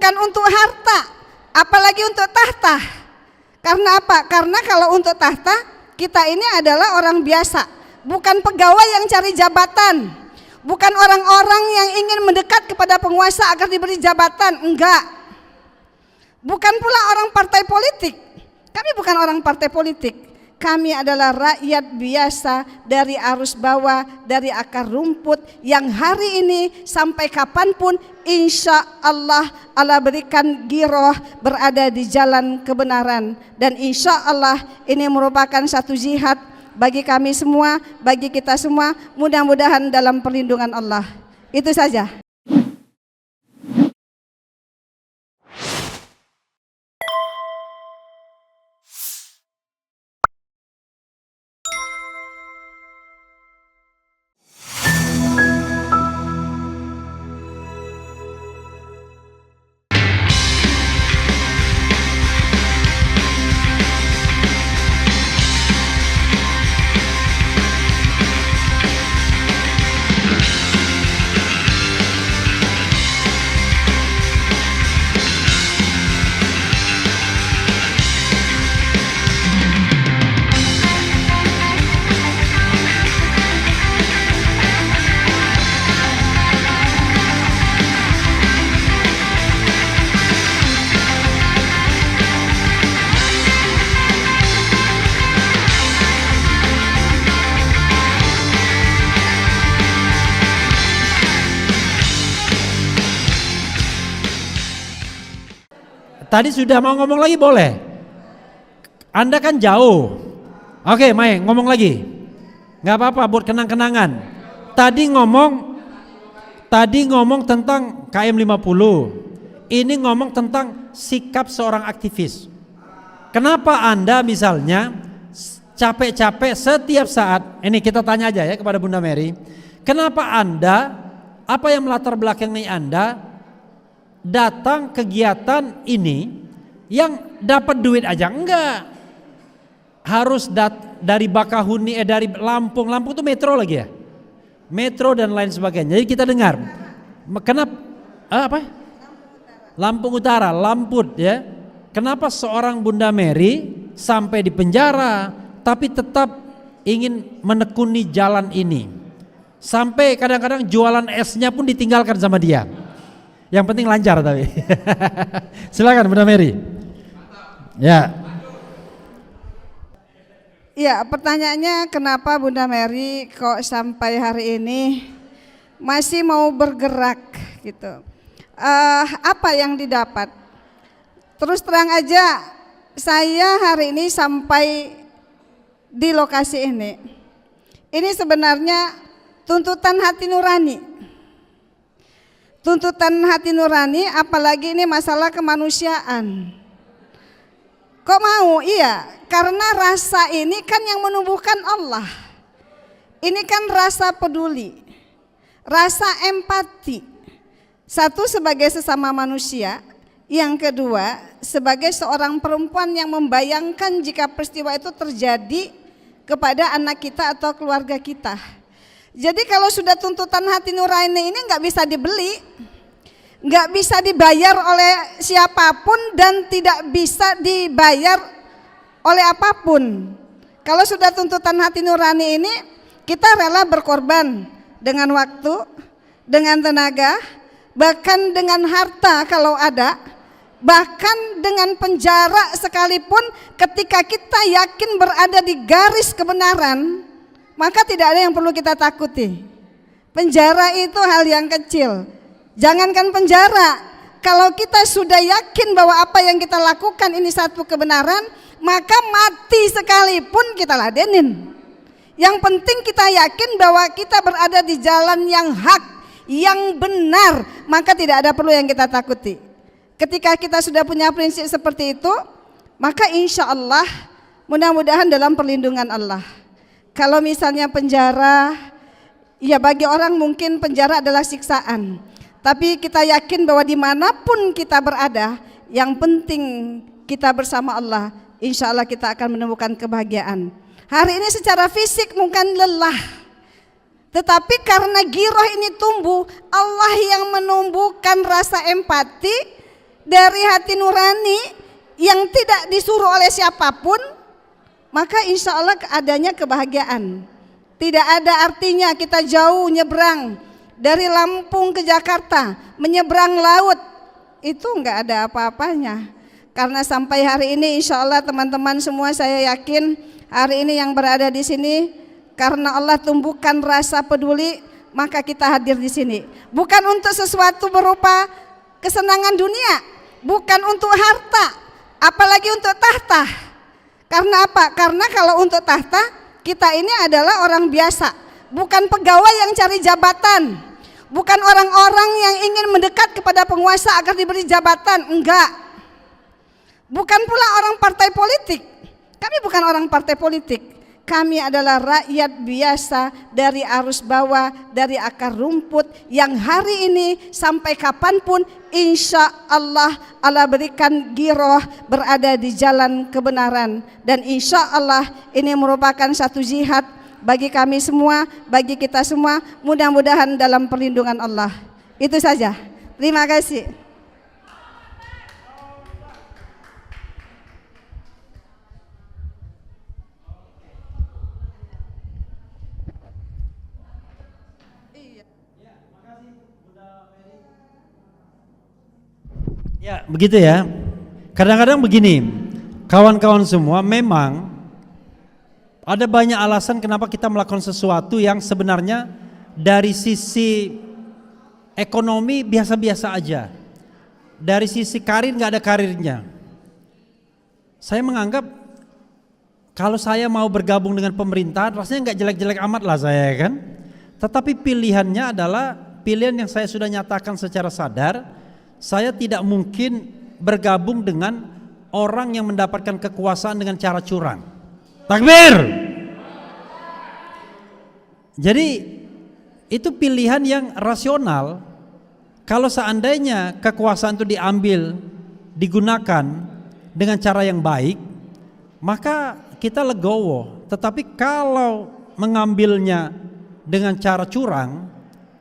bukan untuk harta, apalagi untuk tahta. Karena apa? Karena kalau untuk tahta, kita ini adalah orang biasa, bukan pegawai yang cari jabatan, bukan orang-orang yang ingin mendekat kepada penguasa agar diberi jabatan, enggak. Bukan pula orang partai politik. Kami bukan orang partai politik. Kami adalah rakyat biasa dari arus bawah, dari akar rumput yang hari ini sampai kapanpun insya Allah berikan giroh berada di jalan kebenaran. Dan insya Allah ini merupakan satu jihad bagi kami semua, bagi kita semua, mudah-mudahan dalam perlindungan Allah. Itu saja. Tadi sudah mau ngomong lagi boleh? Anda kan jauh. Oke, Mai, ngomong lagi. Gak apa-apa buat kenang-kenangan. Tadi ngomong tentang KM 50. Ini ngomong tentang sikap seorang aktivis. Kenapa Anda misalnya capek-capek setiap saat, ini kita tanya aja ya kepada Bunda Mary. Kenapa Anda, apa yang melatar belakangi Anda datang kegiatan ini yang dapat duit aja enggak, harus dari Bakahuni, dari Lampung itu metro lagi ya, metro dan lain sebagainya. Jadi kita dengar kenapa Lampung Utara, Lamput ya, kenapa seorang Bunda Mary sampai di penjara tapi tetap ingin menekuni jalan ini, sampai kadang-kadang jualan esnya pun ditinggalkan sama dia. Yang penting lancar tapi. Silakan Bunda Mary. Ya. Ya, pertanyaannya kenapa Bunda Mary kok sampai hari ini masih mau bergerak gitu. Apa yang didapat? Terus terang aja, saya hari ini sampai di lokasi ini. Ini sebenarnya tuntutan hati nurani. Tuntutan hati nurani, apalagi ini masalah kemanusiaan. Kok mau? Iya, karena rasa ini kan yang menumbuhkan Allah. Ini kan rasa peduli, rasa empati. Satu, sebagai sesama manusia. Yang kedua, sebagai seorang perempuan yang membayangkan jika peristiwa itu terjadi kepada anak kita atau keluarga kita. Jadi kalau sudah tuntutan hati nurani ini nggak bisa dibeli, nggak bisa dibayar oleh siapapun dan tidak bisa dibayar oleh apapun. Kalau sudah tuntutan hati nurani ini, kita rela berkorban dengan waktu, dengan tenaga, bahkan dengan harta kalau ada, bahkan dengan penjara sekalipun. Ketika kita yakin berada di garis kebenaran, maka tidak ada yang perlu kita takuti. Penjara itu hal yang kecil. Jangankan penjara, kalau kita sudah yakin bahwa apa yang kita lakukan ini satu kebenaran, maka mati sekalipun kita ladenin. Yang penting kita yakin bahwa kita berada di jalan yang hak, yang benar, maka tidak ada perlu yang kita takuti. Ketika kita sudah punya prinsip seperti itu, maka insya Allah mudah-mudahan dalam perlindungan Allah. Kalau misalnya penjara, ya bagi orang mungkin penjara adalah siksaan. Tapi kita yakin bahwa dimanapun kita berada, yang penting kita bersama Allah, insya Allah kita akan menemukan kebahagiaan. Hari ini secara fisik mungkin lelah, tetapi karena giroh ini tumbuh, Allah yang menumbuhkan rasa empati, dari hati nurani yang tidak disuruh oleh siapapun, maka insya Allah adanya kebahagiaan. Tidak ada artinya kita jauh nyebrang dari Lampung ke Jakarta, menyeberang laut, itu enggak ada apa-apanya. Karena sampai hari ini insya Allah teman-teman semua, saya yakin hari ini yang berada di sini karena Allah tumbuhkan rasa peduli, maka kita hadir di sini. Bukan untuk sesuatu berupa kesenangan dunia, bukan untuk harta, apalagi untuk tahta. Karena apa? Karena kalau untuk tahta, kita ini adalah orang biasa, bukan pegawai yang cari jabatan, bukan orang-orang yang ingin mendekat kepada penguasa agar diberi jabatan, enggak. Bukan pula orang partai politik. Kami bukan orang partai politik. Kami adalah rakyat biasa dari arus bawah, dari akar rumput yang hari ini sampai kapanpun insya Allah Allah berikan giroh berada di jalan kebenaran. Dan insya Allah ini merupakan satu jihad bagi kami semua, bagi kita semua, mudah-mudahan dalam perlindungan Allah. Itu saja. Terima kasih. Ya, begitu ya. Kadang-kadang begini, kawan-kawan semua, memang ada banyak alasan kenapa kita melakukan sesuatu yang sebenarnya dari sisi ekonomi biasa-biasa aja. Dari sisi karir nggak ada karirnya. Saya menganggap kalau saya mau bergabung dengan pemerintahan, rasanya nggak jelek-jelek amat lah saya kan. Tetapi pilihannya adalah pilihan yang saya sudah nyatakan secara sadar. Saya tidak mungkin bergabung dengan orang yang mendapatkan kekuasaan dengan cara curang. Takbir. Jadi itu pilihan yang rasional. Kalau seandainya kekuasaan itu diambil, digunakan dengan cara yang baik, maka kita legowo. Tetapi kalau mengambilnya dengan cara curang,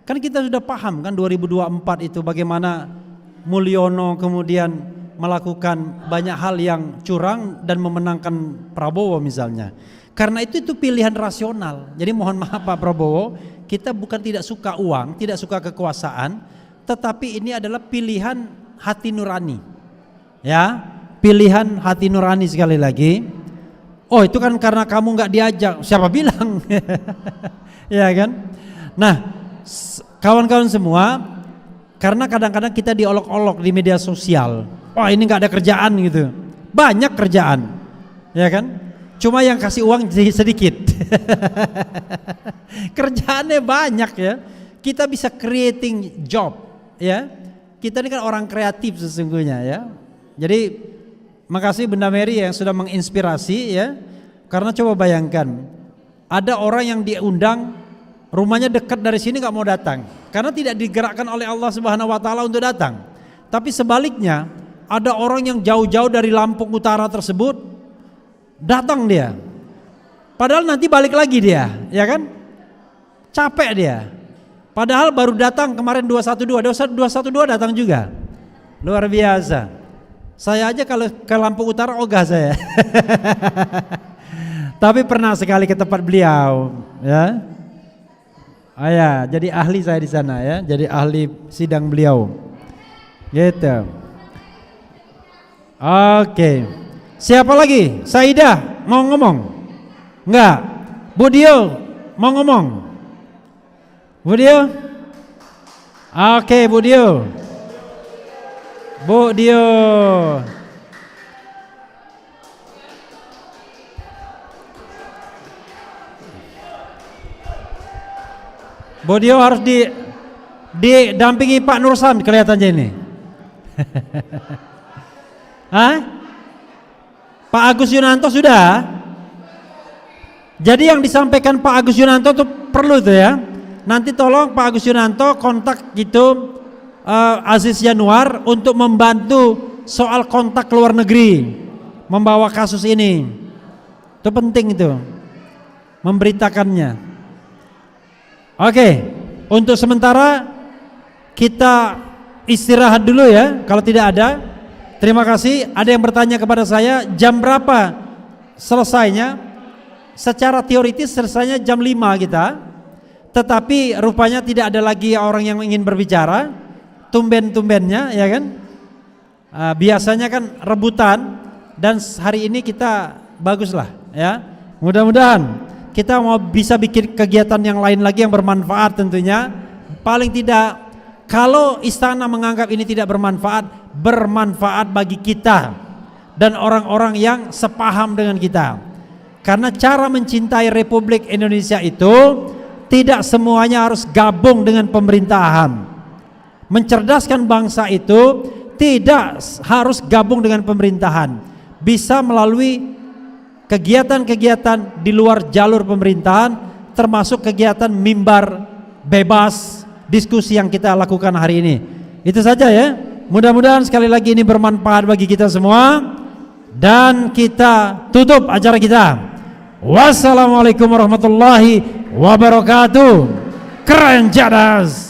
kan kita sudah paham kan 2024 itu bagaimana Mulyono kemudian melakukan banyak hal yang curang dan memenangkan Prabowo misalnya. Karena itu pilihan rasional. Jadi mohon maaf Pak Prabowo, kita bukan tidak suka uang, tidak suka kekuasaan, tetapi ini adalah pilihan hati nurani. Ya, pilihan hati nurani sekali lagi. Oh itu kan karena kamu nggak diajak, siapa bilang? Ya kan? Nah, kawan-kawan semua, karena kadang-kadang kita diolok-olok di media sosial. Wah ini nggak ada kerjaan gitu. Banyak kerjaan, ya kan? Cuma yang kasih uang sedikit. Kerjaannya banyak ya. Kita bisa creating job, ya. Kita ini kan orang kreatif sesungguhnya ya. Jadi makasih Bunda Mary yang sudah menginspirasi ya. Karena coba bayangkan, ada orang yang diundang, rumahnya dekat dari sini nggak mau datang karena tidak digerakkan oleh Allah Subhanahu Wa Taala untuk datang. Tapi sebaliknya ada orang yang jauh-jauh dari Lampung Utara tersebut datang dia. Padahal nanti balik lagi dia, ya kan? Capek dia. Padahal baru datang kemarin 212 datang juga. Luar biasa. Saya aja kalau ke Lampung Utara ogah saya. Tapi pernah sekali ke tempat beliau, ya. Ya, jadi ahli saya di sana ya, jadi ahli sidang beliau. Gitu. Oke. Siapa lagi? Saidah mau ngomong? Enggak. Bu Dio mau ngomong? Bu Dio? Oke, Bu Dio. Bu Dio. Bodio harus didampingi Pak Nursan kelihatannya ini. Hah? Pak Agus Yunanto sudah? Jadi yang disampaikan Pak Agus Yunanto itu perlu tuh ya. Nanti tolong Pak Agus Yunanto kontak gitu Aziz Yanuar untuk membantu soal kontak ke luar negeri, membawa kasus ini. Itu penting itu, memberitakannya. Oke, untuk sementara kita istirahat dulu ya, kalau tidak ada. Terima kasih. Ada yang bertanya kepada saya, jam berapa selesainya? Secara teoritis selesainya jam 5 kita. Tetapi rupanya tidak ada lagi orang yang ingin berbicara. Tumben-tumbennya, ya kan? Biasanya kan rebutan, dan hari ini kita baguslah, ya. Mudah-mudahan kita mau bisa bikin kegiatan yang lain lagi yang bermanfaat tentunya. Paling tidak, kalau istana menganggap ini tidak bermanfaat, bermanfaat bagi kita dan orang-orang yang sepaham dengan kita. Karena cara mencintai Republik Indonesia itu tidak semuanya harus gabung dengan pemerintahan. Mencerdaskan bangsa itu tidak harus gabung dengan pemerintahan. Bisa melalui kegiatan-kegiatan di luar jalur pemerintahan, termasuk kegiatan mimbar bebas, diskusi yang kita lakukan hari ini. Itu saja ya. Mudah-mudahan sekali lagi ini bermanfaat bagi kita semua. Dan kita tutup acara kita. Wassalamualaikum warahmatullahi wabarakatuh. Keren jadas.